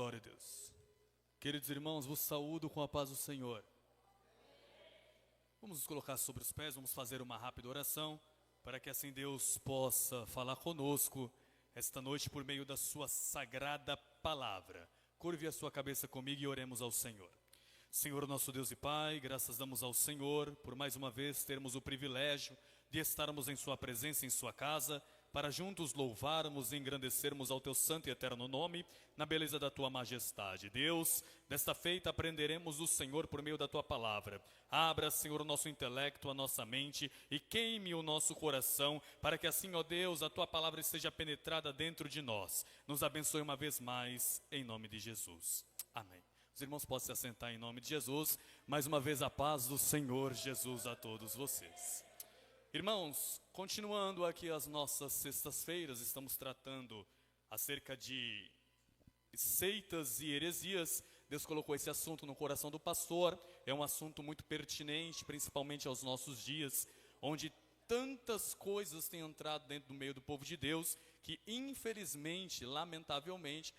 Glória a Deus. Queridos irmãos, vos saúdo com a paz do Senhor. Vamos nos colocar sobre os pés, vamos fazer uma rápida oração, para que assim Deus possa falar conosco esta noite por meio da sua sagrada palavra. Curve a sua cabeça comigo e oremos ao Senhor. Senhor nosso Deus e Pai, graças damos ao Senhor por mais uma vez termos o privilégio de estarmos em sua presença, em sua casa, para juntos louvarmos e engrandecermos ao teu santo e eterno nome, na beleza da tua majestade. Deus, desta feita aprenderemos o Senhor por meio da tua palavra. Abra, Senhor, o nosso intelecto, a nossa mente e queime o nosso coração, para que assim, ó Deus, a tua palavra esteja penetrada dentro de nós. Nos abençoe uma vez mais, em nome de Jesus. Amém. Os irmãos podem se assentar em nome de Jesus. Mais uma vez a paz do Senhor Jesus a todos vocês. Irmãos, continuando aqui as nossas sextas-feiras, estamos tratando acerca de seitas e heresias. Deus colocou esse assunto no coração do pastor. É um assunto muito pertinente, principalmente aos nossos dias, onde tantas coisas têm entrado dentro do meio do povo de Deus, que infelizmente, lamentavelmente,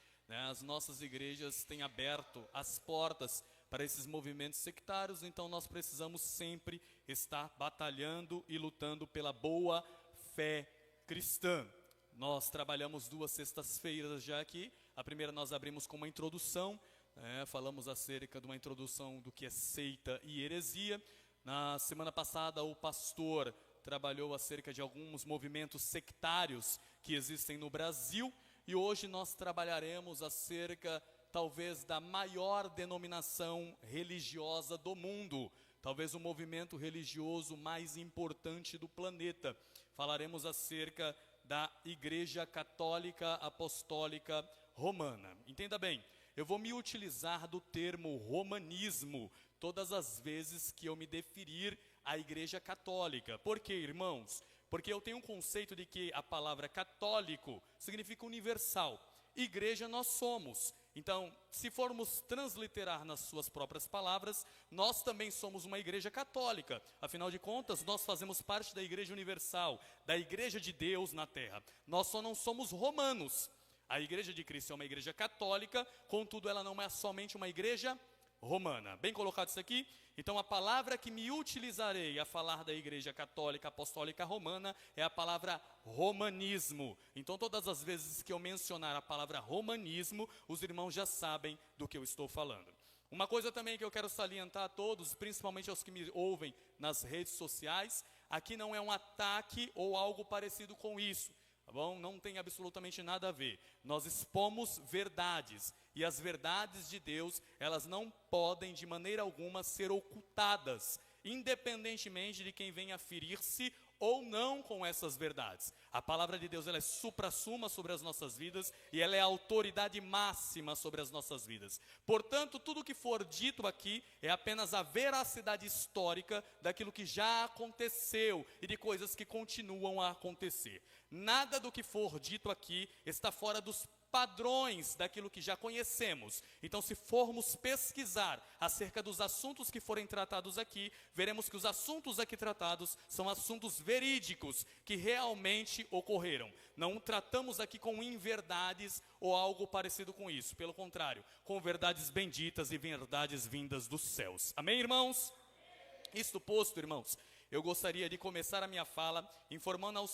as nossas igrejas têm aberto as portas para esses movimentos sectários. Então nós precisamos sempre estar batalhando e lutando pela boa fé cristã. Nós trabalhamos 2 sextas-feiras já aqui. A primeira nós abrimos com uma introdução, falamos acerca de uma introdução do que é seita e heresia. Na semana passada o pastor trabalhou acerca de alguns movimentos sectários que existem no Brasil. E hoje nós trabalharemos acerca, talvez, da maior denominação religiosa do mundo. Talvez o movimento religioso mais importante do planeta. Falaremos acerca da Igreja Católica Apostólica Romana. Entenda bem, eu vou me utilizar do termo romanismo todas as vezes que eu me deferir à Igreja Católica. Por quê, irmãos? Porque eu tenho um conceito de que a palavra católico significa universal. Igreja nós somos. Então, se formos transliterar nas suas próprias palavras, nós também somos uma igreja católica. Afinal de contas, nós fazemos parte da igreja universal, da igreja de Deus na terra. Nós só não somos romanos. A igreja de Cristo é uma igreja católica, contudo ela não é somente uma igreja romana. Bem colocado isso aqui? Então a palavra que me utilizarei a falar da Igreja Católica Apostólica Romana é a palavra romanismo. Então todas as vezes que eu mencionar a palavra romanismo, os irmãos já sabem do que eu estou falando. Uma coisa também que eu quero salientar a todos, principalmente aos que me ouvem nas redes sociais, aqui não é um ataque ou algo parecido com isso. Tá bom? Não tem absolutamente nada a ver. Nós expomos verdades. E as verdades de Deus, elas não podem de maneira alguma ser ocultadas, independentemente de quem venha ferir-se ou não com essas verdades. A palavra de Deus, ela é supra-suma sobre as nossas vidas e ela é a autoridade máxima sobre as nossas vidas. Portanto, tudo que for dito aqui é apenas a veracidade histórica daquilo que já aconteceu e de coisas que continuam a acontecer. Nada do que for dito aqui está fora dos padrões daquilo que já conhecemos. Então, se formos pesquisar acerca dos assuntos que forem tratados aqui, veremos que os assuntos aqui tratados são assuntos verídicos, que realmente ocorreram. Não tratamos aqui com inverdades ou algo parecido com isso. Pelo contrário, com verdades benditas e verdades vindas dos céus. Amém, irmãos? Isto posto, irmãos, eu gostaria de começar a minha fala informando aos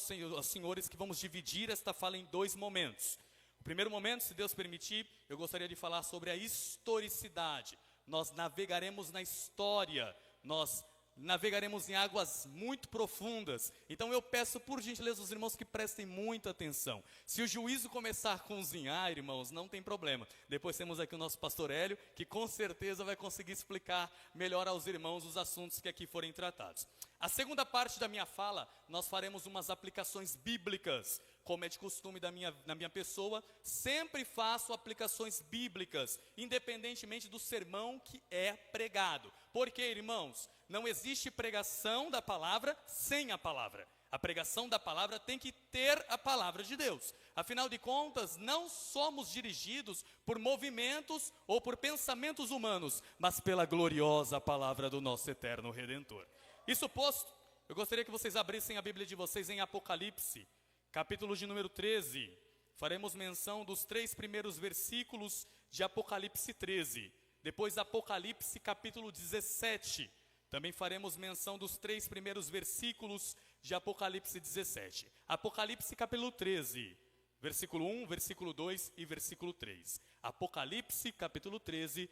senhores que vamos dividir esta fala em 2 momentos. O primeiro momento, se Deus permitir, eu gostaria de falar sobre a historicidade. Nós navegaremos na história, nós navegaremos em águas muito profundas. Então eu peço por gentileza aos irmãos que prestem muita atenção. Se o juízo começar a cozinhar, irmãos, não tem problema. Depois temos aqui o nosso pastor Hélio, que com certeza vai conseguir explicar melhor aos irmãos os assuntos que aqui forem tratados. A segunda parte da minha fala, nós faremos umas aplicações bíblicas. Como é de costume na minha pessoa, sempre faço aplicações bíblicas, independentemente do sermão que é pregado. Porque, irmãos, não existe pregação da palavra sem a palavra. A pregação da palavra tem que ter a palavra de Deus. Afinal de contas, não somos dirigidos por movimentos ou por pensamentos humanos, mas pela gloriosa palavra do nosso eterno Redentor. Isso posto, eu gostaria que vocês abrissem a Bíblia de vocês em Apocalipse, capítulo de número 13. faremos menção dos 3 primeiros versículos de Apocalipse 13. Depois Apocalipse capítulo 17. Também faremos menção dos 3 primeiros versículos de Apocalipse 17. Apocalipse capítulo 13, versículo 1, versículo 2 e versículo 3. Apocalipse capítulo 13,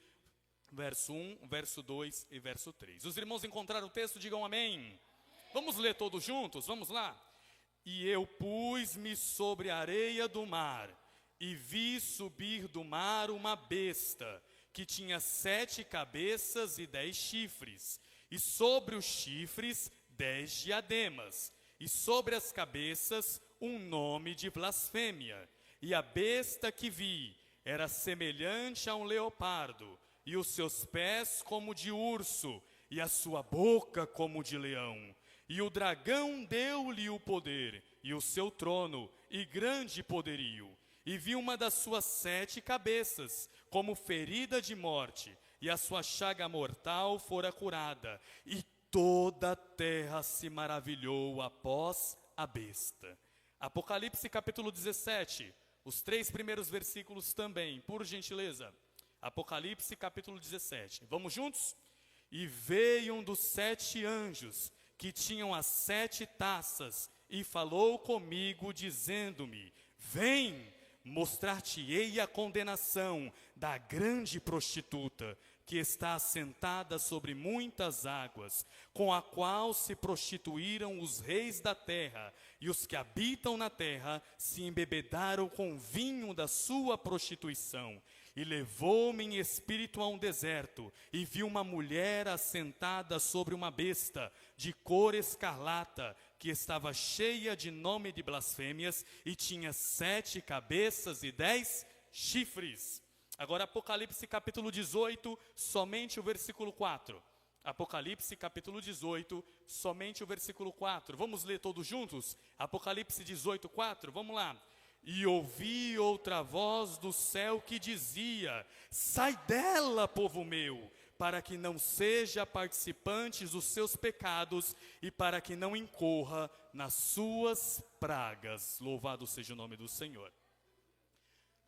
verso 1, verso 2 e verso 3. Os irmãos encontraram o texto, digam amém. Vamos ler todos juntos, vamos lá. E eu pus-me sobre a areia do mar, e vi subir do mar uma besta, que tinha 7 cabeças e 10 chifres, e sobre os chifres 10 diademas, e sobre as cabeças um nome de blasfêmia. E a besta que vi era semelhante a um leopardo, e os seus pés como de urso, e a sua boca como de leão. E o dragão deu-lhe o poder, e o seu trono, e grande poderio. E vi uma das suas 7 cabeças, como ferida de morte, e a sua chaga mortal fora curada. E toda a terra se maravilhou após a besta. Apocalipse capítulo 17, os 3 primeiros versículos também, por gentileza. Apocalipse capítulo 17, vamos juntos? E veio um dos 7 anjos, que tinham as 7 taças, e falou comigo, dizendo-me: vem, mostrar-te-ei a condenação da grande prostituta, que está assentada sobre muitas águas, com a qual se prostituíram os reis da terra, e os que habitam na terra se embebedaram com vinho da sua prostituição. E levou-me em espírito a um deserto, e vi uma mulher assentada sobre uma besta, de cor escarlata, que estava cheia de nome de blasfêmias, e tinha 7 cabeças e 10 chifres. Agora Apocalipse capítulo 18, somente o versículo 4. Apocalipse capítulo 18, somente o versículo 4. Vamos ler todos juntos? Apocalipse 18, 4, vamos lá. E ouvi outra voz do céu que dizia: sai dela, povo meu, para que não seja participante dos seus pecados e para que não incorra nas suas pragas. Louvado seja o nome do Senhor.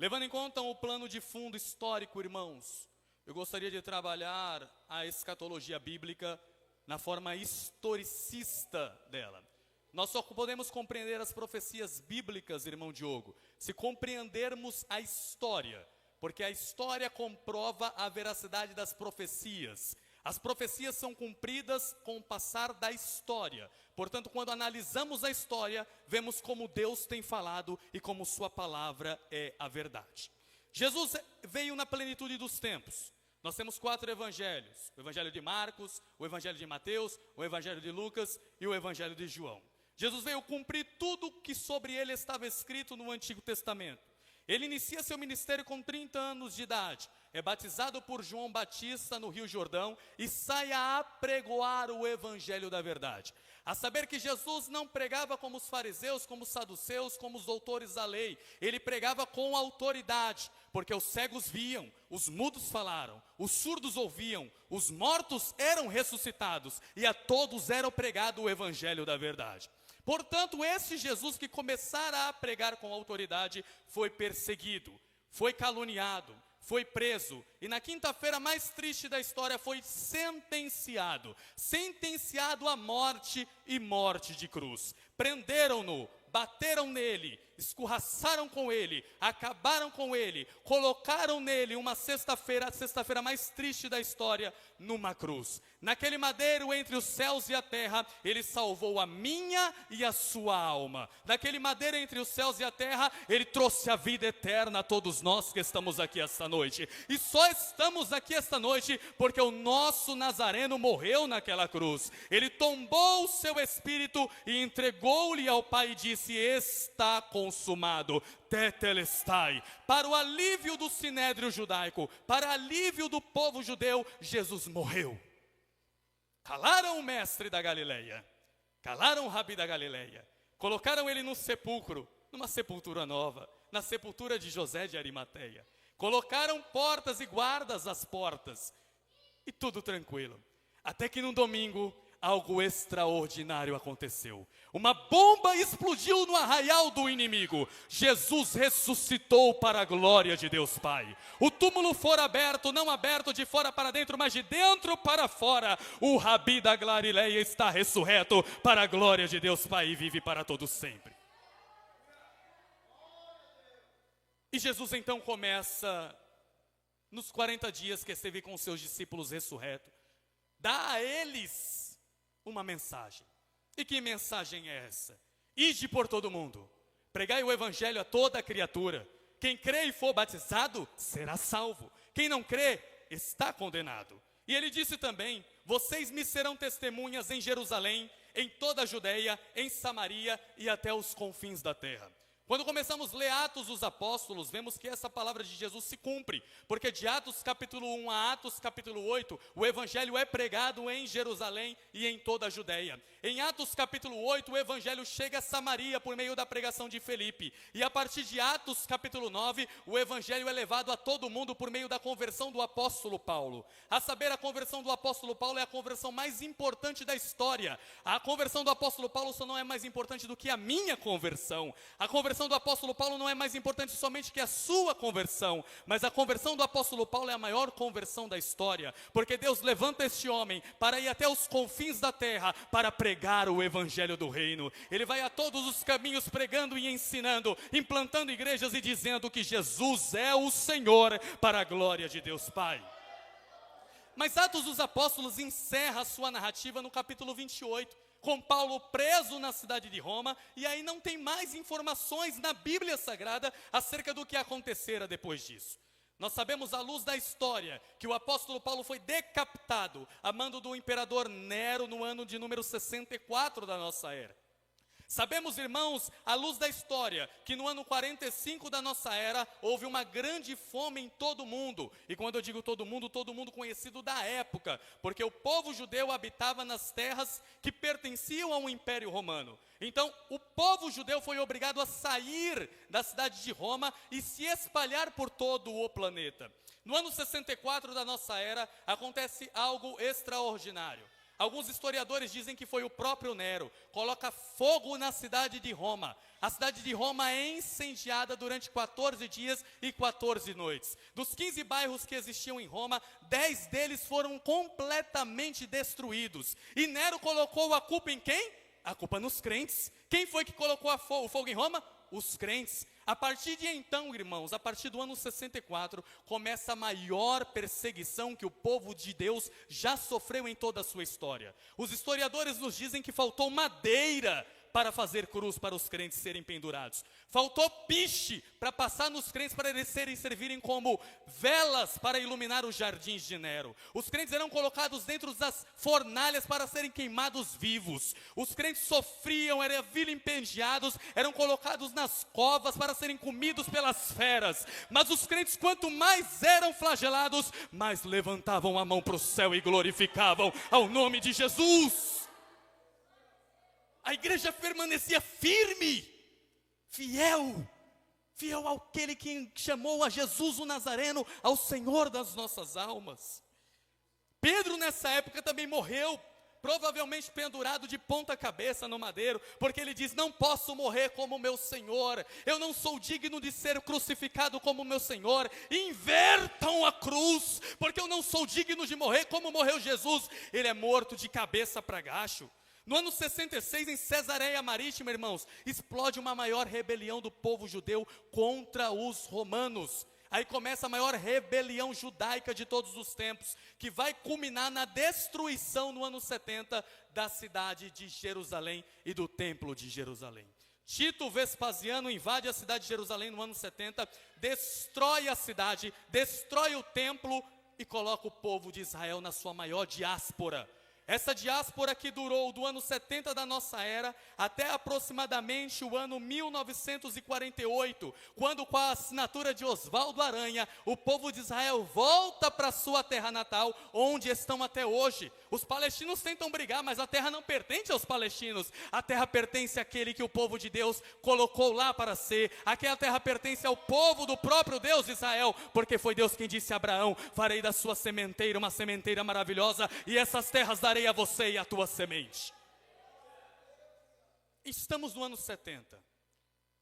Levando em conta o plano de fundo histórico, irmãos, eu gostaria de trabalhar a escatologia bíblica na forma historicista dela. Nós só podemos compreender as profecias bíblicas, irmão Diogo, se compreendermos a história, porque a história comprova a veracidade das profecias. As profecias são cumpridas com o passar da história. Portanto, quando analisamos a história, vemos como Deus tem falado e como sua palavra é a verdade. Jesus veio na plenitude dos tempos. Nós temos 4 evangelhos: o evangelho de Marcos, o evangelho de Mateus, o evangelho de Lucas e o evangelho de João. Jesus veio cumprir tudo que sobre ele estava escrito no Antigo Testamento. Ele inicia seu ministério com 30 anos de idade, é batizado por João Batista no Rio Jordão e sai a apregoar o evangelho da verdade. A saber que Jesus não pregava como os fariseus, como os saduceus, como os doutores da lei. Ele pregava com autoridade, porque os cegos viam, os mudos falaram, os surdos ouviam, os mortos eram ressuscitados e a todos era pregado o evangelho da verdade. Portanto, esse Jesus que começara a pregar com autoridade foi perseguido, foi caluniado, foi preso e na quinta-feira mais triste da história foi sentenciado à morte e morte de cruz. Prenderam-no, bateram nele, escorraçaram com ele, acabaram com ele, colocaram nele uma sexta-feira, a sexta-feira mais triste da história, numa cruz. Naquele madeiro entre os céus e a terra, ele salvou a minha e a sua alma. Naquele madeiro entre os céus e a terra, ele trouxe a vida eterna a todos nós que estamos aqui esta noite. E só estamos aqui esta noite porque o nosso Nazareno morreu naquela cruz. Ele tombou o seu espírito e entregou-lhe ao Pai e disse: está consumado, tetelestai. Para o alívio do sinédrio judaico, para o alívio do povo judeu, Jesus morreu. Calaram o mestre da Galileia, calaram o rabi da Galileia, colocaram ele no sepulcro, numa sepultura nova, na sepultura de José de Arimateia. Colocaram portas e guardas às portas, e tudo tranquilo. Até que num domingo, algo extraordinário aconteceu. Uma bomba explodiu no arraial do inimigo. Jesus ressuscitou para a glória de Deus Pai. O túmulo fora aberto, não aberto de fora para dentro, mas de dentro para fora. O Rabi da Galileia está ressurreto para a glória de Deus Pai e vive para todos sempre. E Jesus então começa, nos 40 dias que esteve com seus discípulos ressurreto, dá a eles uma mensagem. E que mensagem é essa? Ide por todo mundo, pregai o evangelho a toda criatura. Quem crê e for batizado, será salvo. Quem não crê, está condenado. E ele disse também, vocês me serão testemunhas em Jerusalém, em toda a Judeia, em Samaria e até os confins da terra. Quando começamos a ler Atos dos Apóstolos, vemos que essa palavra de Jesus se cumpre, porque de Atos capítulo 1 a Atos capítulo 8, o evangelho é pregado em Jerusalém e em toda a Judeia. Em Atos capítulo 8, o evangelho chega a Samaria por meio da pregação de Felipe. E a partir de Atos capítulo 9, o evangelho é levado a todo mundo por meio da conversão do apóstolo Paulo. A saber, a conversão do apóstolo Paulo é a conversão mais importante da história. A conversão do apóstolo Paulo só não é mais importante do que a minha conversão. A conversão do apóstolo Paulo não é mais importante somente que a sua conversão, mas a conversão do apóstolo Paulo é a maior conversão da história, porque Deus levanta este homem para ir até os confins da terra, para pregar o evangelho do reino. Ele vai a todos os caminhos pregando e ensinando, implantando igrejas e dizendo que Jesus é o Senhor, para a glória de Deus Pai. Mas Atos dos Apóstolos encerra a sua narrativa no capítulo 28, com Paulo preso na cidade de Roma, e aí não tem mais informações na Bíblia Sagrada acerca do que acontecera depois disso. Nós sabemos à luz da história que o apóstolo Paulo foi decapitado a mando do imperador Nero no ano de número 64 da nossa era. Sabemos, irmãos, à luz da história, que no ano 45 da nossa era, houve uma grande fome em todo o mundo. E quando eu digo todo mundo conhecido da época, porque o povo judeu habitava nas terras que pertenciam ao Império Romano. Então, o povo judeu foi obrigado a sair da cidade de Roma e se espalhar por todo o planeta. No ano 64 da nossa era, acontece algo extraordinário. Alguns historiadores dizem que foi o próprio Nero, coloca fogo na cidade de Roma. A cidade de Roma é incendiada durante 14 dias e 14 noites. Dos 15 bairros que existiam em Roma, 10 deles foram completamente destruídos. E Nero colocou a culpa em quem? A culpa nos crentes. Quem foi que colocou o fogo em Roma? Os crentes. A partir de então, irmãos, a partir do ano 64, começa a maior perseguição que o povo de Deus já sofreu em toda a sua história. Os historiadores nos dizem que faltou madeira para fazer cruz para os crentes serem pendurados. Faltou piche para passar nos crentes para eles servirem como velas para iluminar os jardins de Nero. Os crentes eram colocados dentro das fornalhas para serem queimados vivos. Os crentes sofriam, eram vilipendiados, eram colocados nas covas para serem comidos pelas feras. Mas os crentes, quanto mais eram flagelados, mais levantavam a mão para o céu e glorificavam ao nome de Jesus. A igreja permanecia firme, fiel àquele que chamou a Jesus o Nazareno, ao Senhor das nossas almas. Pedro nessa época também morreu, provavelmente pendurado de ponta cabeça no madeiro, porque ele diz, não posso morrer como meu Senhor, eu não sou digno de ser crucificado como meu Senhor, invertam a cruz, porque eu não sou digno de morrer como morreu Jesus. Ele é morto de cabeça para gacho. No ano 66, em Cesareia Marítima, irmãos, explode uma maior rebelião do povo judeu contra os romanos. Aí começa a maior rebelião judaica de todos os tempos, que vai culminar na destruição no ano 70 da cidade de Jerusalém e do templo de Jerusalém. Tito Vespasiano invade a cidade de Jerusalém no ano 70, destrói a cidade, destrói o templo e coloca o povo de Israel na sua maior diáspora. Essa diáspora que durou do ano 70 da nossa era até aproximadamente o ano 1948, quando com a assinatura de Oswaldo Aranha, o povo de Israel volta para sua terra natal, onde estão até hoje. Os palestinos tentam brigar, mas a terra não pertence aos palestinos. A terra pertence àquele que o povo de Deus colocou lá para ser. Aquela terra pertence ao povo do próprio Deus Israel, porque foi Deus quem disse a Abraão, farei da sua sementeira uma sementeira maravilhosa, e essas terras darei darei a você e a tua semente. Estamos no ano 70.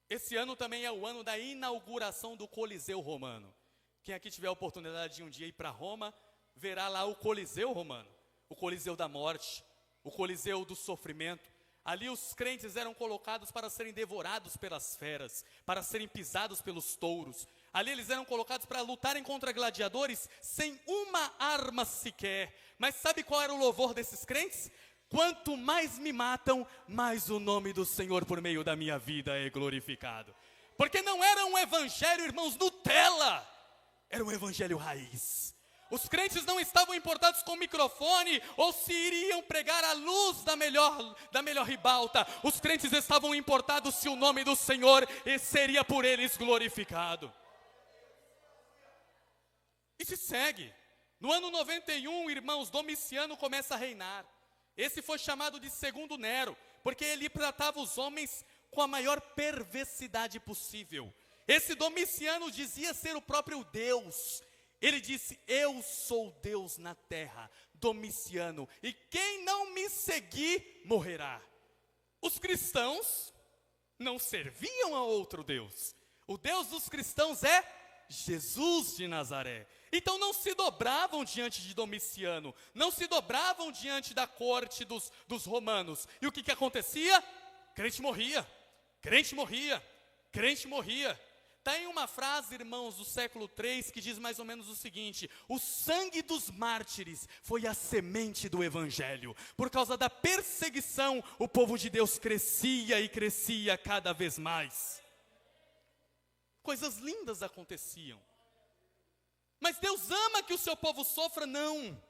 Esse ano também é o ano da inauguração do Coliseu Romano. Quem aqui tiver a oportunidade de um dia ir para Roma, verá lá o Coliseu Romano. O Coliseu da morte, o Coliseu do sofrimento. Ali os crentes eram colocados para serem devorados pelas feras, para serem pisados pelos touros. Ali eles eram colocados para lutarem contra gladiadores sem uma arma sequer. Mas sabe qual era o louvor desses crentes? Quanto mais me matam, mais o nome do Senhor por meio da minha vida é glorificado. Porque não era um evangelho, irmãos, Nutella. Era um evangelho raiz. Os crentes não estavam importados com microfone ou se iriam pregar à luz da melhor ribalta. Os crentes estavam importados se o nome do Senhor seria por eles glorificado. E se segue. No ano 91, irmãos, Domiciano começa a reinar. Esse foi chamado de segundo Nero, porque ele tratava os homens com a maior perversidade possível. Esse Domiciano dizia ser o próprio Deus. Ele disse: eu sou Deus na terra, Domiciano, e quem não me seguir morrerá. Os cristãos não serviam a outro Deus. O Deus dos cristãos é Jesus de Nazaré. Então não se dobravam diante de Domiciano, não se dobravam diante da corte dos romanos. E o que acontecia? Crente morria, crente morria, crente morria. Tem uma frase, irmãos, do século III que diz mais ou menos o seguinte: o sangue dos mártires foi a semente do evangelho. Por causa da perseguição, o povo de Deus crescia e crescia cada vez mais. Coisas lindas aconteciam. Mas Deus ama que o seu povo sofra? Não.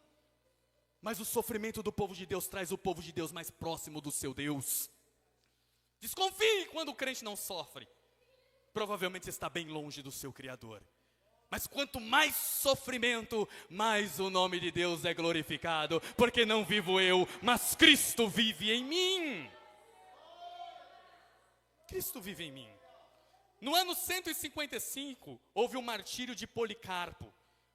Mas o sofrimento do povo de Deus traz o povo de Deus mais próximo do seu Deus. Desconfie quando o crente não sofre. Provavelmente está bem longe do seu Criador. Mas quanto mais sofrimento, mais o nome de Deus é glorificado. Porque não vivo eu, mas Cristo vive em mim. Cristo vive em mim. No ano 155, houve o martírio de Policarpo,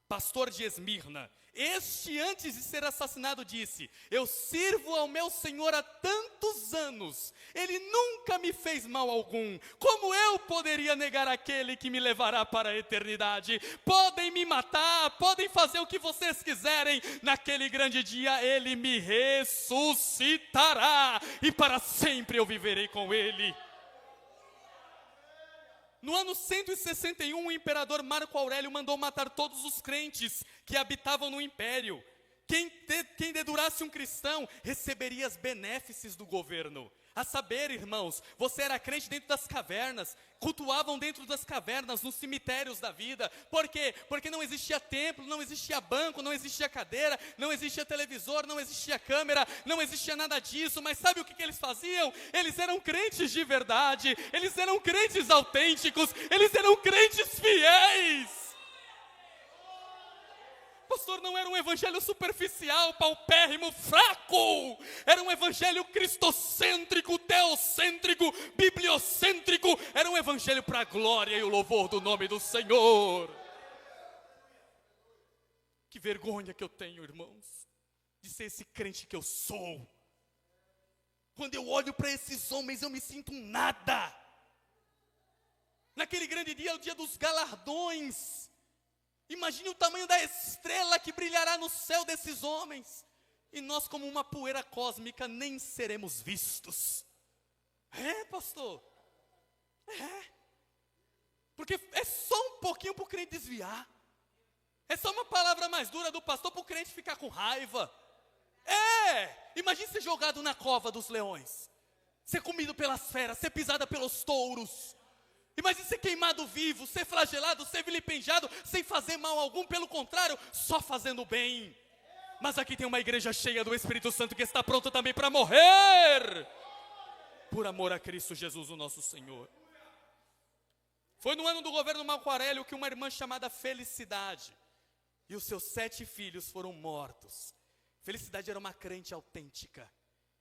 pastor de Esmirna. Este, antes de ser assassinado, disse: eu sirvo ao meu Senhor há tantos anos, Ele nunca me fez mal algum. Como eu poderia negar aquele que me levará para a eternidade? Podem me matar, podem fazer o que vocês quiserem. Naquele grande dia Ele me ressuscitará, e para sempre eu viverei com Ele. No ano 161, o imperador Marco Aurélio mandou matar todos os crentes que habitavam no império. Quem dedurasse um cristão receberia as benéfices do governo. A saber, irmãos, você era crente dentro das cavernas, cultuavam dentro das cavernas, nos cemitérios da vida. Por quê? Porque não existia templo, não existia banco, não existia cadeira, não existia televisor, não existia câmera, não existia nada disso. Mas sabe o que eles faziam? Eles eram crentes de verdade, eles eram crentes autênticos, eles eram crentes fiéis. Pastor, não era um evangelho superficial, paupérrimo, fraco. Era um evangelho cristocêntrico, teocêntrico, bibliocêntrico. Era um evangelho para a glória e o louvor do nome do Senhor. Que vergonha que eu tenho, irmãos, de ser esse crente que eu sou. Quando eu olho para esses homens, eu me sinto um nada. Naquele grande dia, é o dia dos galardões. Imagine o tamanho da estrela que brilhará no céu desses homens. E nós, como uma poeira cósmica, nem seremos vistos. É, pastor? É. Porque é só um pouquinho para o crente desviar. É só uma palavra mais dura do pastor para o crente ficar com raiva. É. Imagine ser jogado na cova dos leões. Ser comido pelas feras, ser pisada pelos touros. Imagine ser queimado vivo, ser flagelado, ser vilipendiado, sem fazer mal algum, pelo contrário, só fazendo bem. Mas aqui tem uma igreja cheia do Espírito Santo que está pronta também para morrer, por amor a Cristo Jesus, o nosso Senhor. Foi no ano do governo Marco Aurélio que uma irmã chamada Felicidade e os seus 7 filhos foram mortos. Felicidade era uma crente autêntica,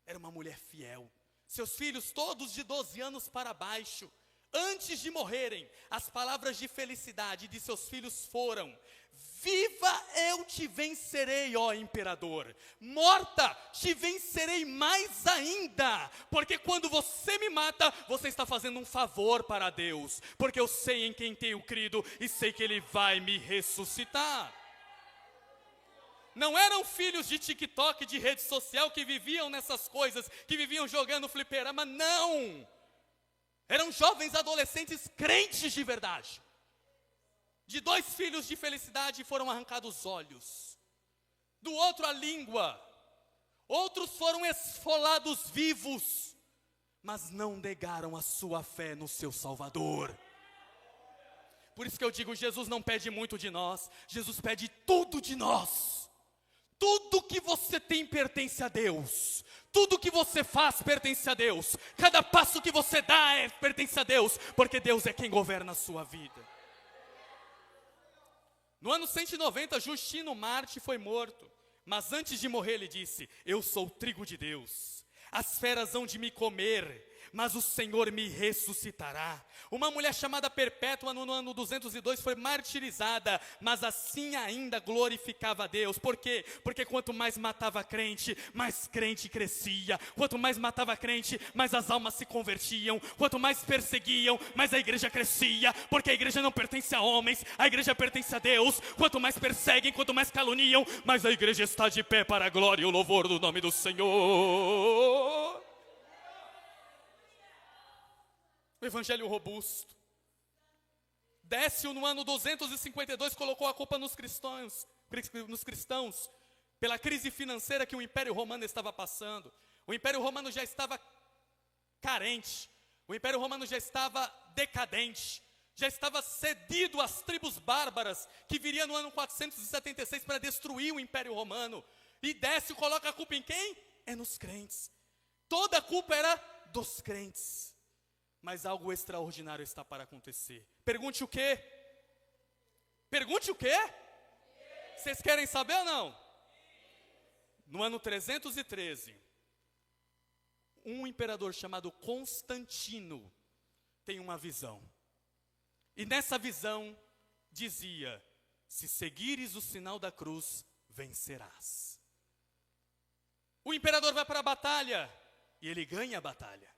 era uma mulher fiel. Seus filhos, todos de 12 anos para baixo, Antes de morrerem, as palavras de felicidade de seus filhos foram: viva, eu te vencerei, ó imperador. Morta, te vencerei mais ainda. Porque quando você me mata, você está fazendo um favor para Deus. Porque eu sei em quem tenho crido e sei que Ele vai me ressuscitar. Não eram filhos de TikTok, de rede social, que viviam nessas coisas, que viviam jogando fliperama, não. Eram jovens adolescentes crentes de verdade. De 2 filhos de felicidade foram arrancados os olhos, do outro a língua, outros foram esfolados vivos, mas não negaram a sua fé no seu Salvador. Por isso que eu digo, Jesus não pede muito de nós, Jesus pede tudo de nós. Tudo que você tem pertence a Deus. Tudo que você faz pertence a Deus. Cada passo que você dá pertence a Deus, porque Deus é quem governa a sua vida. No ano 190, Justino Marte foi morto, mas antes de morrer ele disse: eu sou o trigo de Deus, as feras hão de me comer, mas o Senhor me ressuscitará. Uma mulher chamada Perpétua no ano 202 foi martirizada, mas assim ainda glorificava a Deus. Por quê? Porque quanto mais matava crente, mais crente crescia. Quanto mais matava crente, mais as almas se convertiam. Quanto mais perseguiam, mais a igreja crescia. Porque a igreja não pertence a homens, a igreja pertence a Deus. Quanto mais perseguem, quanto mais caluniam, mais a igreja está de pé para a glória e o louvor do nome do Senhor. O evangelho robusto. Décio, no ano 252, colocou a culpa nos cristãos, pela crise financeira que o Império Romano estava passando. O Império Romano já estava carente, o Império Romano já estava decadente, já estava cedido às tribos bárbaras, que viria no ano 476 para destruir o Império Romano. E Décio coloca a culpa em quem? É nos crentes. Toda a culpa era dos crentes. Mas algo extraordinário está para acontecer. Pergunte o quê? Pergunte o quê? Vocês querem saber ou não? No ano 313, um imperador chamado Constantino tem uma visão. E nessa visão dizia: se seguires o sinal da cruz, vencerás. O imperador vai para a batalha e ele ganha a batalha.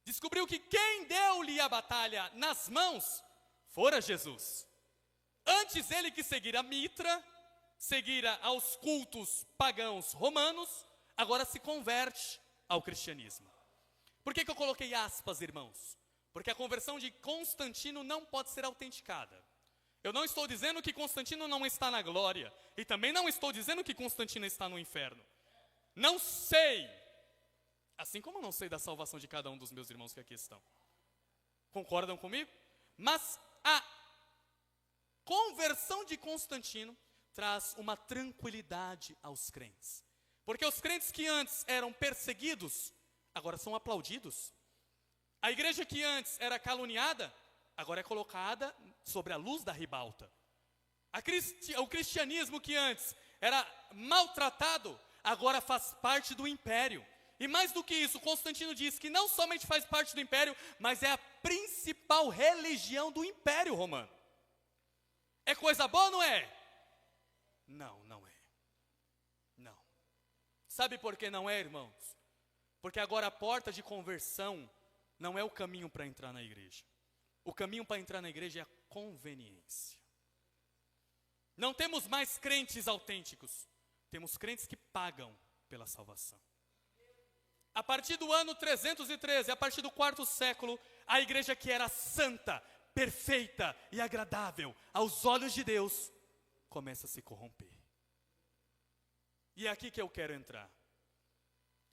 Descobriu que quem deu-lhe a batalha nas mãos fora Jesus. Antes ele que seguira Mitra, seguira aos cultos pagãos romanos, agora se converte ao cristianismo. Por que eu coloquei aspas, irmãos? Porque a conversão de Constantino não pode ser autenticada. Eu não estou dizendo que Constantino não está na glória, e também não estou dizendo que Constantino está no inferno. Não sei. Assim como eu não sei da salvação de cada um dos meus irmãos que aqui estão. Concordam comigo? Mas a conversão de Constantino traz uma tranquilidade aos crentes. Porque os crentes que antes eram perseguidos, agora são aplaudidos. A igreja que antes era caluniada, agora é colocada sobre a luz da ribalta. O cristianismo que antes era maltratado, agora faz parte do império. E mais do que isso, Constantino diz que não somente faz parte do império, mas é a principal religião do Império Romano. É coisa boa ou não é? Não, não é. Não. Sabe por que não é, irmãos? Porque agora a porta de conversão não é o caminho para entrar na igreja. O caminho para entrar na igreja é a conveniência. Não temos mais crentes autênticos. Temos crentes que pagam pela salvação. A partir do ano 313, a partir do 4º século, a igreja que era santa, perfeita e agradável aos olhos de Deus, começa a se corromper. E é aqui que eu quero entrar.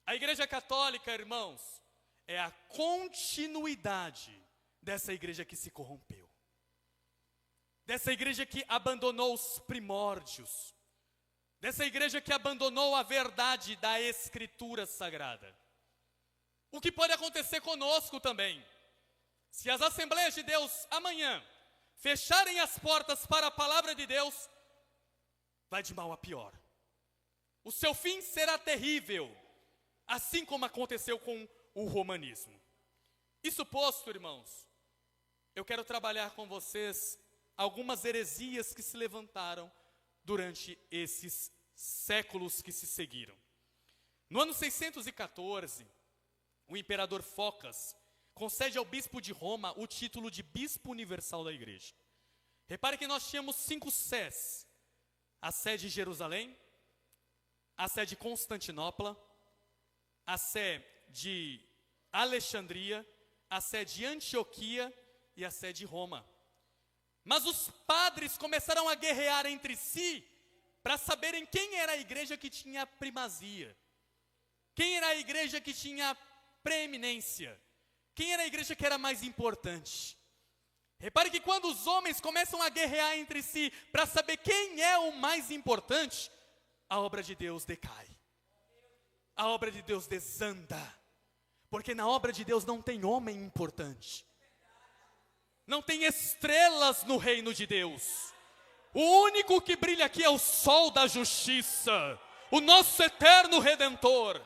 A igreja católica, irmãos, é a continuidade dessa igreja que se corrompeu. Dessa igreja que abandonou os primórdios. Dessa igreja que abandonou a verdade da Escritura Sagrada. O que pode acontecer conosco também, se as Assembleias de Deus amanhã fecharem as portas para a palavra de Deus, vai de mal a pior. O seu fim será terrível, assim como aconteceu com o romanismo. Isso posto, irmãos, eu quero trabalhar com vocês algumas heresias que se levantaram durante esses séculos que se seguiram. No ano 614, o imperador Focas concede ao bispo de Roma o título de bispo universal da igreja. Repare que nós tínhamos 5 sés: a sé de Jerusalém, a sé de Constantinopla, a sé de Alexandria, a sé de Antioquia e a sé de Roma. Mas os padres começaram a guerrear entre si para saberem quem era a igreja que tinha primazia, quem era a igreja que tinha preeminência, quem era a igreja que era mais importante. Repare que quando os homens começam a guerrear entre si para saber quem é o mais importante, a obra de Deus decai, a obra de Deus desanda, porque na obra de Deus não tem homem importante, não tem estrelas no reino de Deus. O único que brilha aqui é o sol da justiça, o nosso eterno Redentor.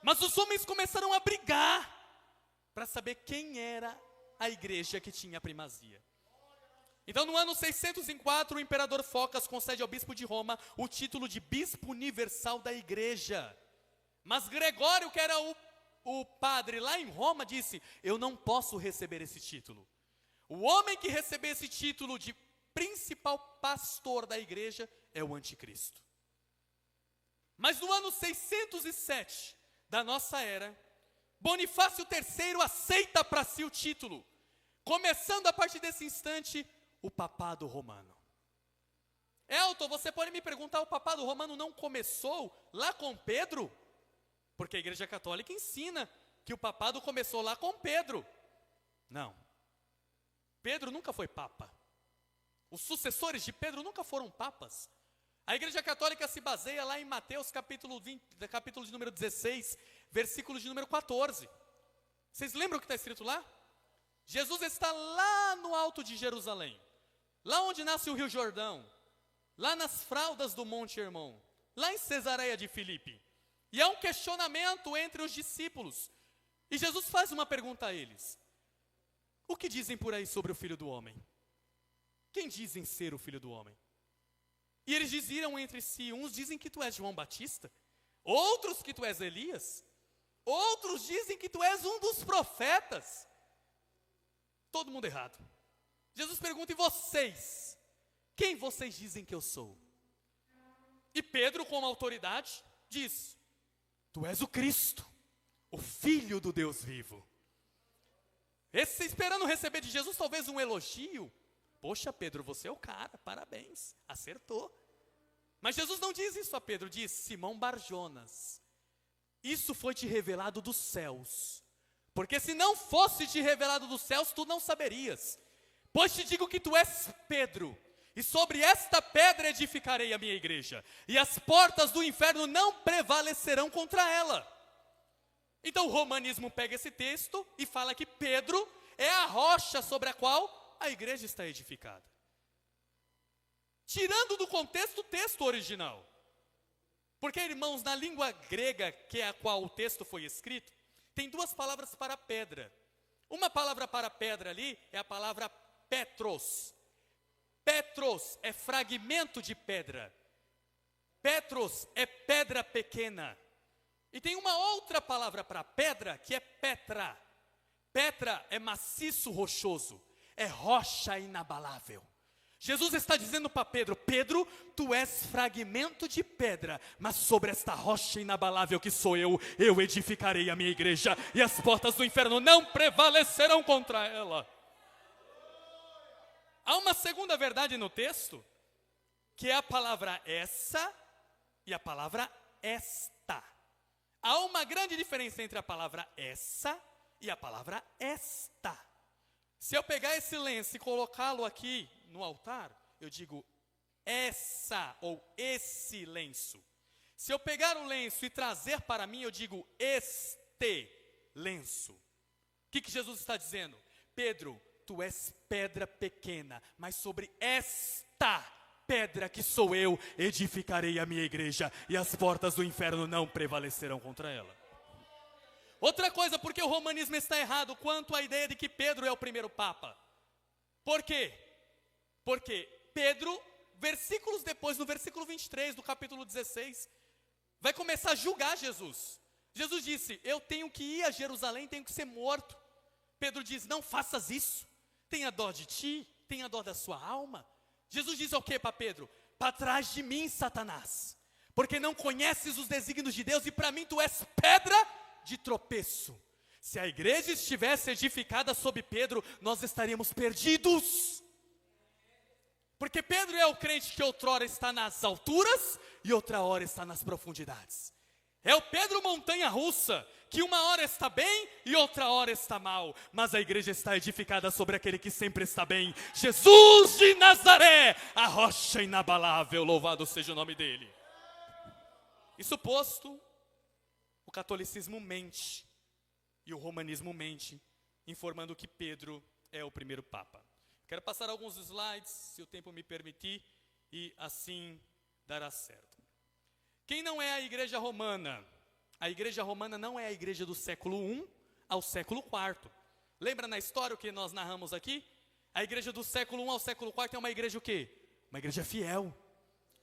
Mas os homens começaram a brigar para saber quem era a igreja que tinha primazia. Então, no ano 604, o imperador Focas concede ao bispo de Roma o título de bispo universal da igreja. Mas Gregório, que era o padre lá em Roma, disse: eu não posso receber esse título. O homem que receber esse título de principal pastor da igreja é o anticristo. Mas no ano 607 da nossa era, Bonifácio III aceita para si o título, começando a partir desse instante o papado romano. Elton, você pode me perguntar, o papado romano não começou lá com Pedro? Porque a Igreja Católica ensina que o papado começou lá com Pedro. Não. Pedro nunca foi papa. Os sucessores de Pedro nunca foram papas. A Igreja Católica se baseia lá em Mateus capítulo de número 16, versículo de número 14. Vocês lembram o que está escrito lá? Jesus está lá no alto de Jerusalém, lá onde nasce o Rio Jordão, lá nas fraldas do Monte Hermon, lá em Cesareia de Filipe. E há um questionamento entre os discípulos. E Jesus faz uma pergunta a eles: o que dizem por aí sobre o Filho do Homem? Quem dizem ser o Filho do Homem? E eles diziam entre si: uns dizem que tu és João Batista, outros que tu és Elias, outros dizem que tu és um dos profetas. Todo mundo errado. Jesus pergunta: e vocês? Quem vocês dizem que eu sou? E Pedro, com autoridade, diz: tu és o Cristo, o Filho do Deus vivo. Esse esperando receber de Jesus talvez um elogio. Poxa, Pedro, você é o cara, parabéns, acertou. Mas Jesus não diz isso a Pedro, diz: Simão Barjonas, isso foi te revelado dos céus, porque se não fosse te revelado dos céus, tu não saberias. Pois te digo que tu és Pedro, e sobre esta pedra edificarei a minha igreja, e as portas do inferno não prevalecerão contra ela. Então o romanismo pega esse texto e fala que Pedro é a rocha sobre a qual a igreja está edificada, tirando do contexto o texto original. Porque, irmãos, na língua grega, que é a qual o texto foi escrito, tem 2 palavras para pedra. Uma palavra para pedra ali é a palavra Petros. Petros é fragmento de pedra. Petros é pedra pequena. E tem uma outra palavra para pedra que é Petra. Petra é maciço rochoso, é rocha inabalável. Jesus está dizendo para Pedro: Pedro, tu és fragmento de pedra, mas sobre esta rocha inabalável que sou eu edificarei a minha igreja, e as portas do inferno não prevalecerão contra ela. Há uma segunda verdade no texto, que é a palavra essa e a palavra esta. Há uma grande diferença entre a palavra essa e a palavra esta. Se eu pegar esse lenço e colocá-lo aqui no altar, eu digo essa ou esse lenço. Se eu pegar o lenço e trazer para mim, eu digo este lenço. O que Jesus está dizendo? Pedro, tu és pedra pequena, mas sobre esta pedra que sou eu, edificarei a minha igreja, e as portas do inferno não prevalecerão contra ela. Outra coisa, porque o romanismo está errado quanto à ideia de que Pedro é o primeiro papa. Por quê? Porque Pedro, versículos depois, no versículo 23 do capítulo 16, vai começar a julgar Jesus. Jesus disse, eu tenho que ir a Jerusalém, tenho que ser morto. Pedro diz, não faças isso, tenha dó de ti, tenha dó da sua alma. Jesus diz o que para Pedro? Para trás de mim, Satanás, porque não conheces os desígnios de Deus e para mim tu és pedra de tropeço. Se a igreja estivesse edificada sob Pedro, nós estaríamos perdidos. Porque Pedro é o crente que outrora está nas alturas e outra hora está nas profundidades. É o Pedro montanha-russa, que uma hora está bem e outra hora está mal. Mas a igreja está edificada sobre aquele que sempre está bem. Jesus de Nazaré, a rocha inabalável, louvado seja o nome dele. Isso posto, o catolicismo mente e o romanismo mente, informando que Pedro é o primeiro papa. Quero passar alguns slides, se o tempo me permitir, e assim dará certo. Quem não é a igreja romana? A igreja romana não é a igreja do século I ao século IV. Lembra na história o que nós narramos aqui? A igreja do século I ao século IV é uma igreja o quê? Uma igreja fiel,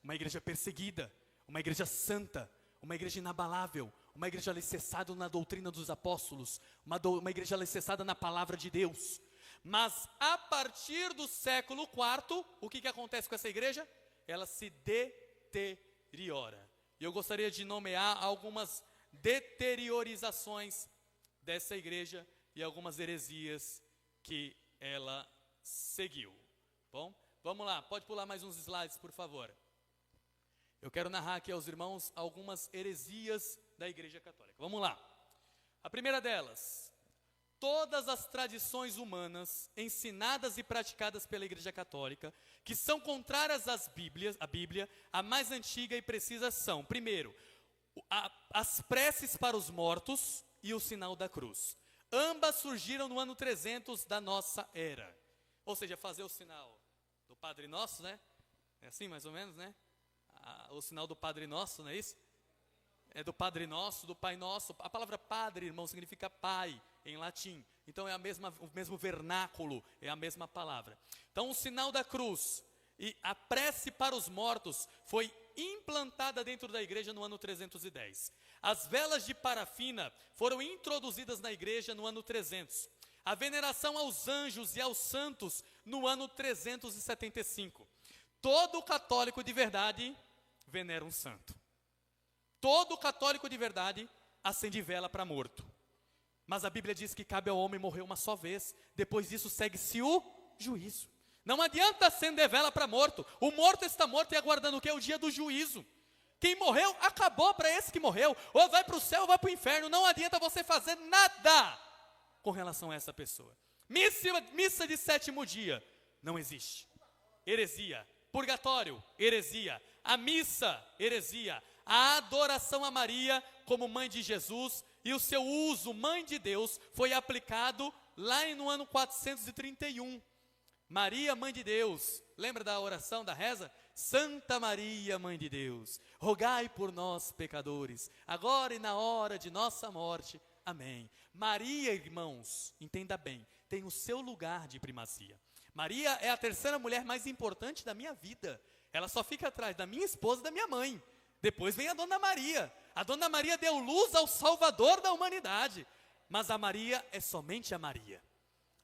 uma igreja perseguida, uma igreja santa, uma igreja inabalável, uma igreja alicerçada na doutrina dos apóstolos, uma igreja alicerçada na palavra de Deus. Mas a partir do século IV, o que acontece com essa igreja? Ela se deteriora. E eu gostaria de nomear algumas deteriorizações dessa igreja e algumas heresias que ela seguiu. Bom, vamos lá, pode pular mais uns slides, por favor. Eu quero narrar aqui aos irmãos algumas heresias da igreja católica. Vamos lá. A primeira delas: todas as tradições humanas ensinadas e praticadas pela igreja católica, que são contrárias à Bíblia, a mais antiga e precisa são, primeiro, as preces para os mortos e o sinal da cruz. Ambas surgiram no ano 300 da nossa era. Ou seja, fazer o sinal do Padre Nosso, né? É assim mais ou menos, né? O sinal do Padre Nosso, não é isso? É do Padre Nosso, do Pai Nosso. A palavra Padre, irmão, significa Pai em latim. Então é o mesmo vernáculo, é a mesma palavra. Então o sinal da cruz e a prece para os mortos foi implantada dentro da igreja no ano 310. As velas de parafina foram introduzidas na igreja no ano 300. A veneração aos anjos e aos santos no ano 375. Todo católico de verdade venera um santo. Todo católico de verdade acende vela para morto. Mas a Bíblia diz que cabe ao homem morrer uma só vez. Depois disso segue-se o juízo. Não adianta acender vela para morto. O morto está morto e aguardando o que? O dia do juízo. Quem morreu, acabou para esse que morreu. Ou vai para o céu ou vai para o inferno. Não adianta você fazer nada com relação a essa pessoa. Missa de sétimo dia, não existe. Heresia. Purgatório, heresia. A missa, heresia. A adoração a Maria como mãe de Jesus e o seu uso, mãe de Deus, foi aplicado lá no ano 431. Maria, mãe de Deus, lembra da oração, da reza? Santa Maria, mãe de Deus, rogai por nós pecadores, agora e na hora de nossa morte. Amém. Maria, irmãos, entenda bem, tem o seu lugar de primazia. Maria é a terceira mulher mais importante da minha vida. Ela só fica atrás da minha esposa e da minha mãe. Depois vem a Dona Maria. A Dona Maria deu luz ao Salvador da humanidade. Mas a Maria é somente a Maria.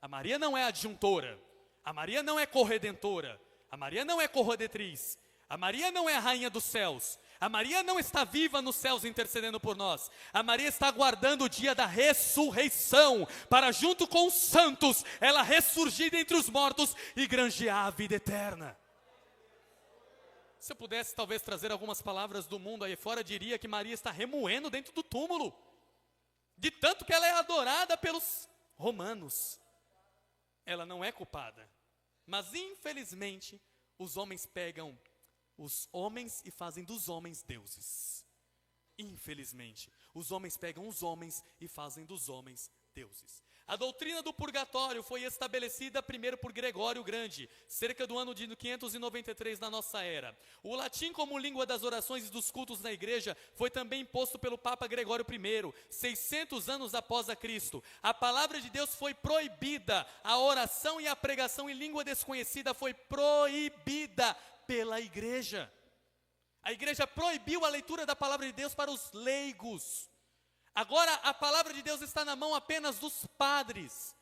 A Maria não é adjuntora. A Maria não é corredentora. A Maria não é corredetriz. A Maria não é a rainha dos céus. A Maria não está viva nos céus intercedendo por nós. A Maria está aguardando o dia da ressurreição, para junto com os santos, ela ressurgir dentre os mortos e granjear a vida eterna. Se eu pudesse talvez trazer algumas palavras do mundo aí fora, diria que Maria está remoendo dentro do túmulo, de tanto que ela é adorada pelos romanos. Ela não é culpada, mas infelizmente os homens pegam os homens e fazem dos homens deuses. Infelizmente, os homens pegam os homens e fazem dos homens deuses. A doutrina do purgatório foi estabelecida primeiro por Gregório o Grande, cerca do ano de 593 na nossa era. O latim como língua das orações e dos cultos na igreja foi também imposto pelo Papa Gregório I, 600 anos após a Cristo. A palavra de Deus foi proibida, a oração e a pregação em língua desconhecida foi proibida pela igreja. A igreja proibiu a leitura da palavra de Deus para os leigos. Agora a palavra de Deus está na mão apenas dos padres,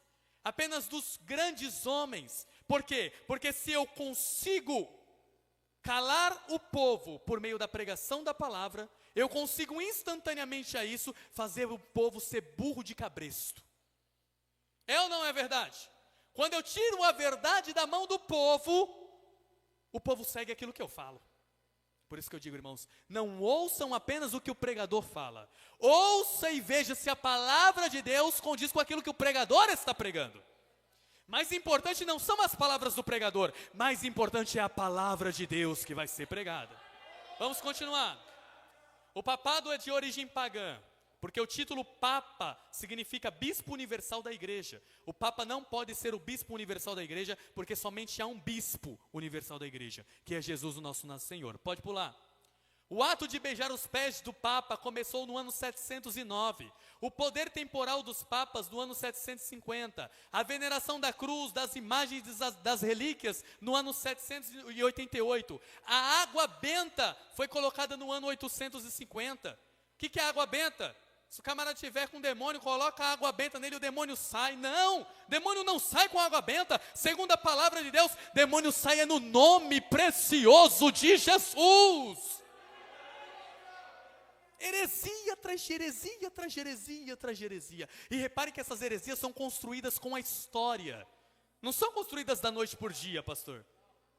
apenas dos grandes homens. Por quê? Porque se eu consigo calar o povo por meio da pregação da palavra, eu consigo instantaneamente a isso fazer o povo ser burro de cabresto. É ou não é verdade? Quando eu tiro a verdade da mão do povo, o povo segue aquilo que eu falo. Por isso que eu digo, irmãos, não ouçam apenas o que o pregador fala. Ouça e veja se a palavra de Deus condiz com aquilo que o pregador está pregando. Mais importante não são as palavras do pregador, mais importante é a palavra de Deus que vai ser pregada. Vamos continuar. O papado é de origem pagã, porque o título Papa significa Bispo Universal da Igreja. O Papa não pode ser o Bispo Universal da Igreja, porque somente há um Bispo Universal da Igreja, que é Jesus, o nosso Senhor. Pode pular. O ato de beijar os pés do Papa começou no ano 709. O poder temporal dos Papas no ano 750. A veneração da cruz, das imagens, das relíquias no ano 788. A água benta foi colocada no ano 850. O que é água benta? Se o camarada tiver com um demônio, coloca a água benta nele, o demônio sai. Não, demônio não sai com água benta. Segundo a palavra de Deus, demônio sai é no nome precioso de Jesus. Heresia tras heresia, tras heresia, tras heresia. E repare que essas heresias são construídas com a história. Não são construídas da noite por dia, pastor.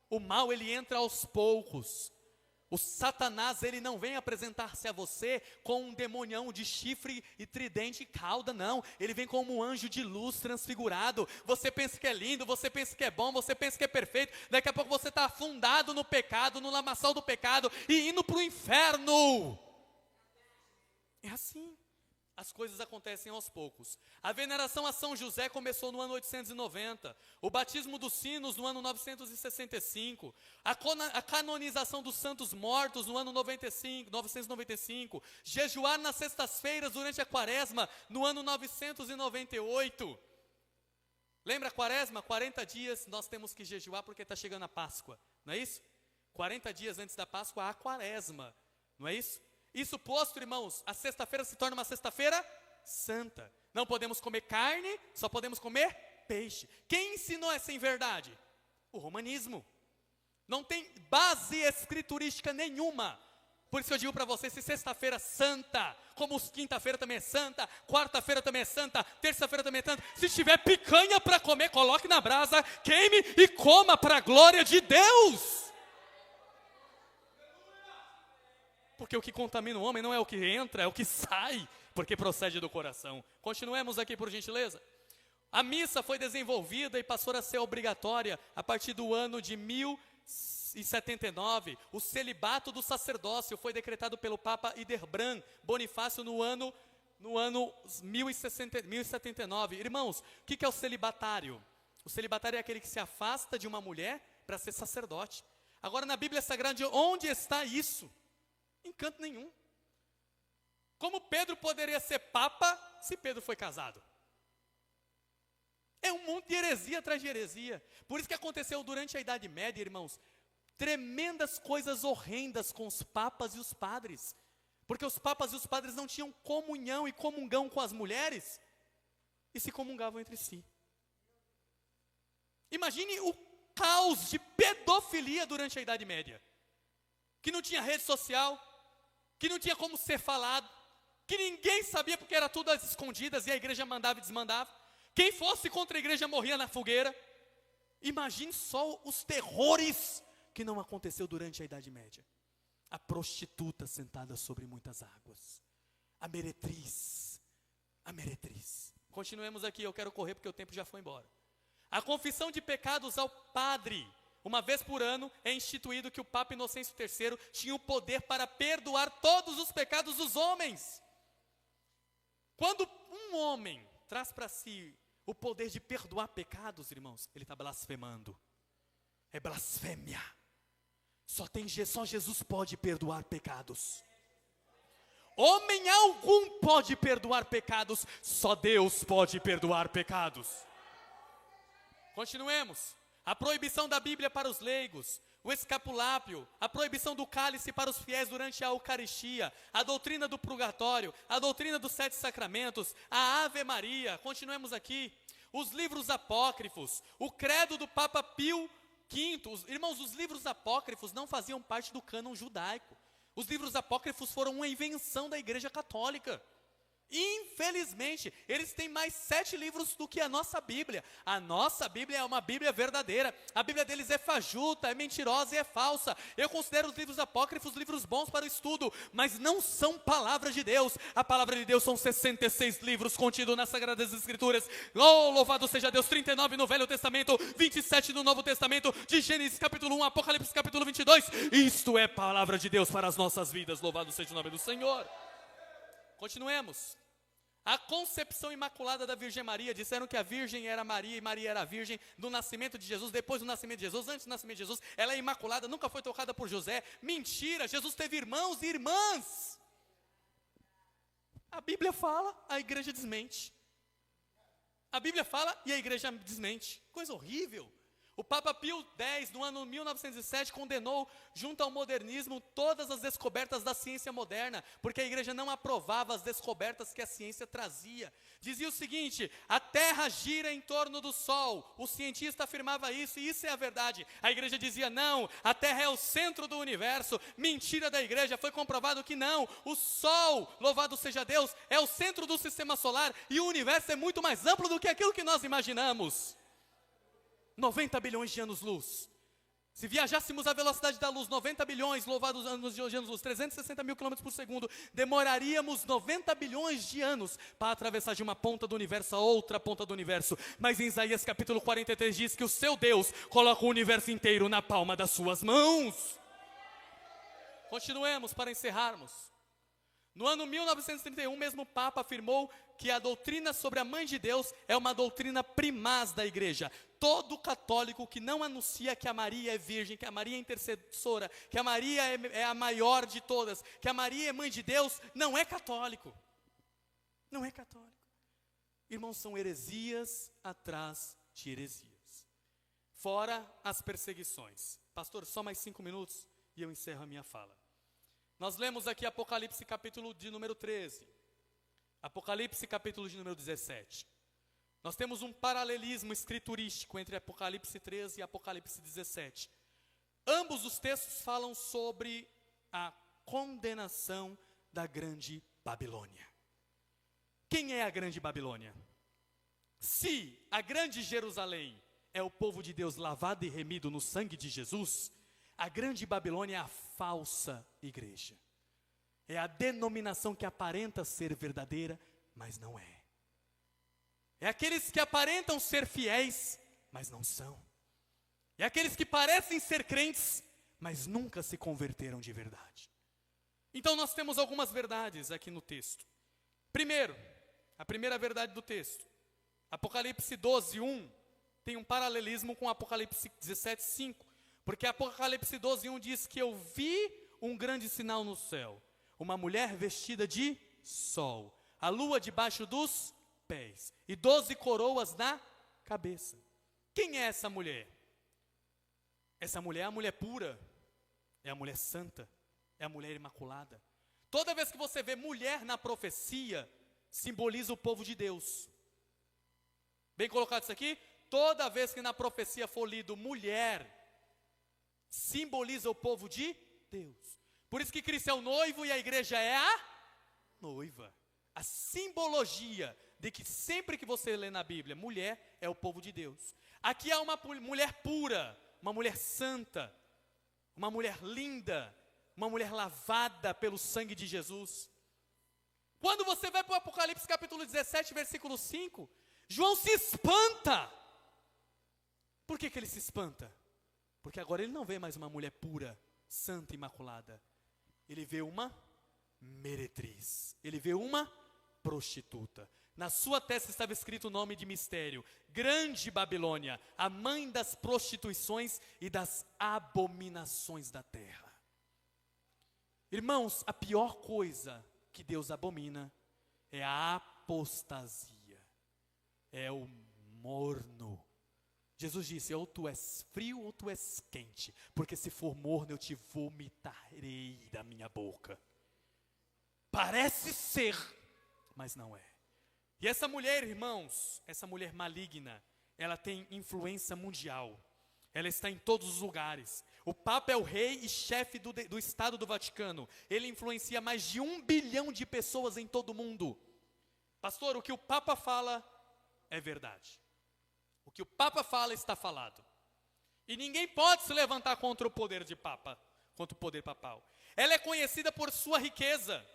O mal, ele entra aos poucos. O Satanás, ele não vem apresentar-se a você com um demonião de chifre e tridente e cauda, não. Ele vem como um anjo de luz transfigurado. Você pensa que é lindo, você pensa que é bom, você pensa que é perfeito. Daqui a pouco você está afundado no pecado, no lamaçal do pecado e indo para o inferno. É assim. As coisas acontecem aos poucos. A veneração a São José começou no ano 890. O batismo dos sinos no ano 965. A canonização dos santos mortos no ano 995. Jejuar nas sextas-feiras durante a quaresma no ano 998. Lembra a quaresma? 40 dias nós temos que jejuar porque está chegando a Páscoa. Não é isso? 40 dias antes da Páscoa há a quaresma. Não é isso? Isso posto, irmãos, a sexta-feira se torna uma sexta-feira santa. Não podemos comer carne, só podemos comer peixe. Quem ensinou essa inverdade? O romanismo. Não tem base escriturística nenhuma. Por isso eu digo para vocês, se sexta-feira santa, como quinta-feira também é santa, quarta-feira também é santa, terça-feira também é santa, se tiver picanha para comer, coloque na brasa, queime e coma para a glória de Deus. Porque o que contamina o homem não é o que entra, é o que sai, porque procede do coração. Continuemos aqui, por gentileza. A missa foi desenvolvida e passou a ser obrigatória a partir do ano de 1079. O celibato do sacerdócio foi decretado pelo Papa Hildebrand Bonifácio no ano 1079. Irmãos, o que é o celibatário? O celibatário é aquele que se afasta de uma mulher para ser sacerdote. Agora, na Bíblia Sagrada, onde está isso? Em canto nenhum. Como Pedro poderia ser papa se Pedro foi casado? É um monte de heresia atrás de heresia. Por isso que aconteceu durante a Idade Média, irmãos, tremendas coisas horrendas com os papas e os padres. Porque os papas e os padres não tinham comunhão e comungão com as mulheres e se comungavam entre si. Imagine o caos de pedofilia durante a Idade Média. Que não tinha rede social, que não tinha como ser falado, que ninguém sabia porque era tudo às escondidas e a igreja mandava e desmandava. Quem fosse contra a igreja morria na fogueira. Imagine só os terrores que não aconteceu durante a Idade Média. A prostituta sentada sobre muitas águas. A meretriz. Continuemos aqui, eu quero correr porque o tempo já foi embora. A confissão de pecados ao padre. Uma vez por ano é instituído que o Papa Inocêncio III tinha o poder para perdoar todos os pecados dos homens. Quando um homem traz para si o poder de perdoar pecados, irmãos, ele está blasfemando. É blasfêmia. Só Jesus pode perdoar pecados. Homem algum pode perdoar pecados, só Deus pode perdoar pecados. Continuemos. A proibição da Bíblia para os leigos, o escapulápio, a proibição do cálice para os fiéis durante a Eucaristia, a doutrina do purgatório, a doutrina dos 7 sacramentos, a Ave Maria, continuemos aqui, os livros apócrifos, o credo do Papa Pio V, irmãos, os livros apócrifos não faziam parte do cânon judaico, os livros apócrifos foram uma invenção da Igreja Católica. Infelizmente, eles têm mais 7 livros do que a nossa Bíblia. A nossa Bíblia é uma Bíblia verdadeira. A Bíblia deles é fajuta, é mentirosa e é falsa. Eu considero os livros apócrifos livros bons para o estudo, mas não são palavras de Deus. A palavra de Deus são 66 livros contidos nas Sagradas Escrituras. Oh, louvado seja Deus, 39 no Velho Testamento, 27 no Novo Testamento, de Gênesis capítulo 1, Apocalipse capítulo 22. Isto é palavra de Deus para as nossas vidas. Louvado seja o nome do Senhor. Continuemos. A concepção imaculada da Virgem Maria, disseram que a Virgem era Maria e Maria era a Virgem do nascimento de Jesus, depois do nascimento de Jesus, antes do nascimento de Jesus, ela é imaculada, nunca foi tocada por José. Mentira, Jesus teve irmãos e irmãs. A Bíblia fala, a igreja desmente. A Bíblia fala e a igreja desmente. Coisa horrível. O Papa Pio X, no ano 1907, condenou, junto ao modernismo, todas as descobertas da ciência moderna, porque a igreja não aprovava as descobertas que a ciência trazia. Dizia o seguinte: a Terra gira em torno do Sol. O cientista afirmava isso, e isso é a verdade. A igreja dizia: não, a Terra é o centro do universo. Mentira da igreja, foi comprovado que não. O Sol, louvado seja Deus, é o centro do sistema solar, e o universo é muito mais amplo do que aquilo que nós imaginamos. 90 bilhões de anos-luz. Se viajássemos à velocidade da luz, 90 bilhões, louvados anos de anos-luz, 360 mil quilômetros por segundo, demoraríamos 90 bilhões de anos para atravessar de uma ponta do universo a outra ponta do universo. Mas em Isaías capítulo 43 diz que o seu Deus coloca o universo inteiro na palma das suas mãos. Continuemos para encerrarmos. No ano 1931, o mesmo Papa afirmou que a doutrina sobre a Mãe de Deus é uma doutrina primaz da igreja. Todo católico que não anuncia que a Maria é virgem, que a Maria é intercessora, que a Maria é a maior de todas, que a Maria é Mãe de Deus, não é católico. Não é católico. Irmãos, são heresias atrás de heresias. Fora as perseguições. Pastor, só mais 5 minutos e eu encerro a minha fala. Nós lemos aqui Apocalipse capítulo de número 13, Apocalipse capítulo de número 17. Nós temos um paralelismo escriturístico entre Apocalipse 13 e Apocalipse 17. Ambos os textos falam sobre a condenação da grande Babilônia. Quem é a grande Babilônia? Se a grande Jerusalém é o povo de Deus lavado e remido no sangue de Jesus, a grande Babilônia é a falsa igreja. É a denominação que aparenta ser verdadeira, mas não é. É aqueles que aparentam ser fiéis, mas não são. É aqueles que parecem ser crentes, mas nunca se converteram de verdade. Então nós temos algumas verdades aqui no texto. Primeiro, a primeira verdade do texto. Apocalipse 12, 1 tem um paralelismo com Apocalipse 17, 5. Porque Apocalipse 12, 1 diz que eu vi um grande sinal no céu. Uma mulher vestida de sol, a lua debaixo dos pés e 12 coroas na cabeça. Quem é essa mulher? Essa mulher é a mulher pura, é a mulher santa, é a mulher imaculada. Toda vez que você vê mulher na profecia, simboliza o povo de Deus. Bem colocado isso aqui? Toda vez que na profecia for lido mulher, simboliza o povo de Deus. Por isso que Cristo é o noivo e a igreja é a noiva. A simbologia de que sempre que você lê na Bíblia, mulher é o povo de Deus. Aqui há uma mulher pura, uma mulher santa, uma mulher linda, uma mulher lavada pelo sangue de Jesus. Quando você vai para o Apocalipse capítulo 17, versículo 5, João se espanta. Por que ele se espanta? Porque agora ele não vê mais uma mulher pura, santa e imaculada. Ele vê uma meretriz. Ele vê uma prostituta. Na sua testa estava escrito o nome de mistério: Grande Babilônia, a mãe das prostituições e das abominações da terra. Irmãos, a pior coisa que Deus abomina é a apostasia, é o morno. Jesus disse: ou tu és frio ou tu és quente, porque se for morno eu te vomitarei da minha boca. Parece ser, mas não é. E essa mulher, irmãos, essa mulher maligna, ela tem influência mundial. Ela está em todos os lugares. O Papa é o rei e chefe do Estado do Vaticano. Ele influencia mais de 1 bilhão de pessoas em todo o mundo. Pastor, o que o Papa fala é verdade. O que o Papa fala está falado. E ninguém pode se levantar contra o poder de Papa, contra o poder papal. Ela é conhecida por sua riqueza.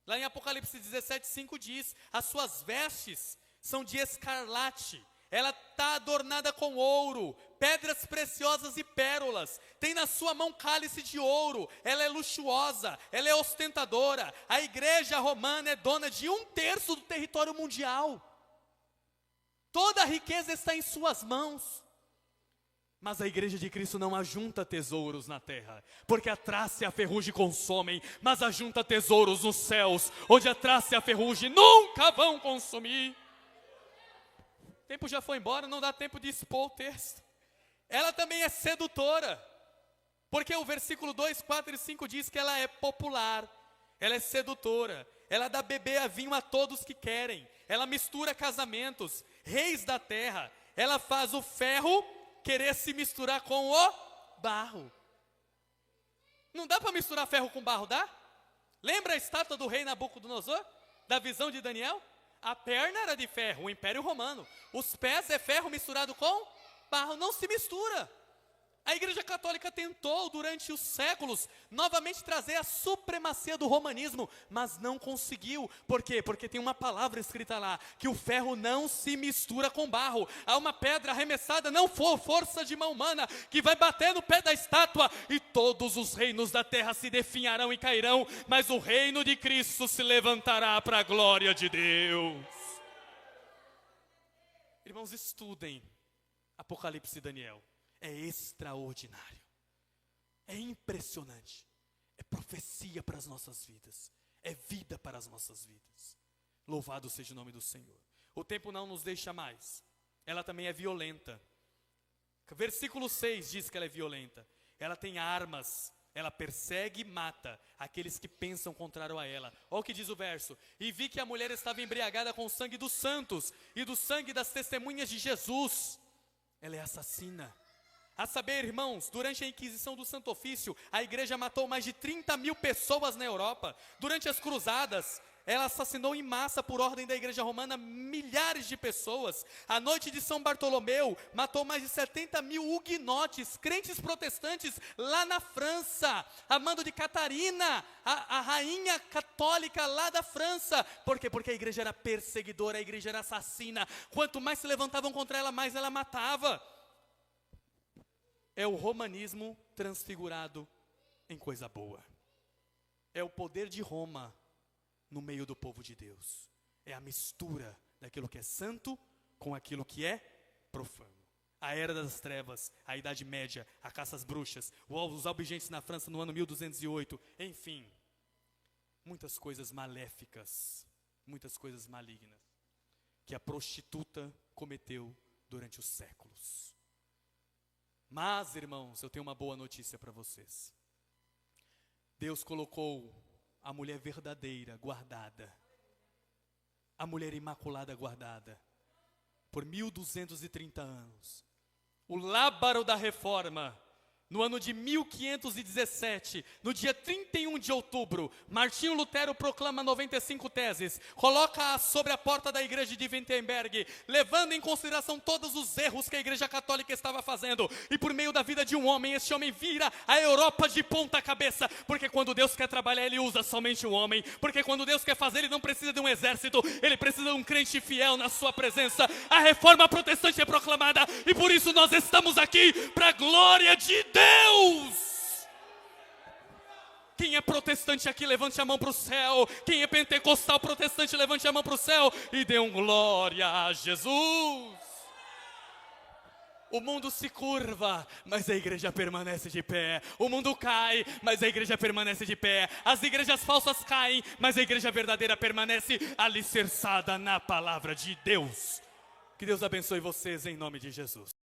Lá em Apocalipse 17:5 diz: as suas vestes são de escarlate, ela está adornada com ouro, pedras preciosas e pérolas, tem na sua mão cálice de ouro, ela é luxuosa, ela é ostentadora. A igreja romana é dona de 1/3 do território mundial. Toda a riqueza está em suas mãos. Mas a igreja de Cristo não ajunta tesouros na terra, porque a traça e a ferrugem consomem, mas ajunta tesouros nos céus, onde a traça e a ferrugem nunca vão consumir. O tempo já foi embora, não dá tempo de expor o texto. Ela também é sedutora, porque o versículo 2, 4 e 5 diz que ela é popular, ela é sedutora, ela dá bebê a vinho a todos que querem, ela mistura casamentos, reis da terra, ela faz o ferro querer se misturar com o barro. Não dá para misturar ferro com barro, dá? Lembra a estátua do rei Nabucodonosor? Da visão de Daniel? A perna era de ferro, o Império Romano. Os pés é ferro misturado com barro, não se mistura. A Igreja Católica tentou durante os séculos novamente trazer a supremacia do romanismo, mas não conseguiu. Por quê? Porque tem uma palavra escrita lá, que o ferro não se mistura com barro. Há uma pedra arremessada, não for força de mão humana, que vai bater no pé da estátua, e todos os reinos da terra se definharão e cairão, mas o reino de Cristo se levantará para a glória de Deus. Irmãos, estudem Apocalipse e Daniel. É extraordinário, é impressionante, é profecia para as nossas vidas, é vida para as nossas vidas. Louvado seja o nome do Senhor. O tempo não nos deixa mais, ela também é violenta. Versículo 6 diz que ela é violenta, ela tem armas, ela persegue e mata aqueles que pensam contrário a ela. Olha o que diz o verso: e vi que a mulher estava embriagada com o sangue dos santos e do sangue das testemunhas de Jesus. Ela é assassina. A saber, irmãos, durante a Inquisição do Santo Ofício, a igreja matou mais de 30 mil pessoas na Europa. Durante as cruzadas, ela assassinou em massa, por ordem da igreja romana, milhares de pessoas. A noite de São Bartolomeu matou mais de 70 mil huguenotes, crentes protestantes, lá na França. A mando de Catarina, a rainha católica lá da França. Por quê? Porque a igreja era perseguidora, a igreja era assassina. Quanto mais se levantavam contra ela, mais ela matava. É o romanismo transfigurado em coisa boa. É o poder de Roma no meio do povo de Deus. É a mistura daquilo que é santo com aquilo que é profano. A Era das Trevas, a Idade Média, a caça às bruxas, os albigenses na França no ano 1208, enfim. Muitas coisas maléficas, muitas coisas malignas que a prostituta cometeu durante os séculos. Mas, irmãos, eu tenho uma boa notícia para vocês. Deus colocou a mulher verdadeira guardada, a mulher imaculada guardada, por 1230 anos. O lábaro da reforma, no ano de 1517, no dia 31 de outubro, Martinho Lutero proclama 95 teses, coloca-as sobre a porta da igreja de Wittenberg, levando em consideração todos os erros que a igreja católica estava fazendo, e por meio da vida de um homem, este homem vira a Europa de ponta cabeça, porque quando Deus quer trabalhar, Ele usa somente um homem, porque quando Deus quer fazer, Ele não precisa de um exército, Ele precisa de um crente fiel na sua presença. A reforma protestante é proclamada, e por isso nós estamos aqui, para a glória de Deus. Quem é protestante aqui, levante a mão para o céu. Quem é pentecostal protestante, levante a mão para o céu e dê glória a Jesus. O mundo se curva, mas a igreja permanece de pé. O mundo cai, mas a igreja permanece de pé. As igrejas falsas caem, mas a igreja verdadeira permanece alicerçada na palavra de Deus. Que Deus abençoe vocês em nome de Jesus.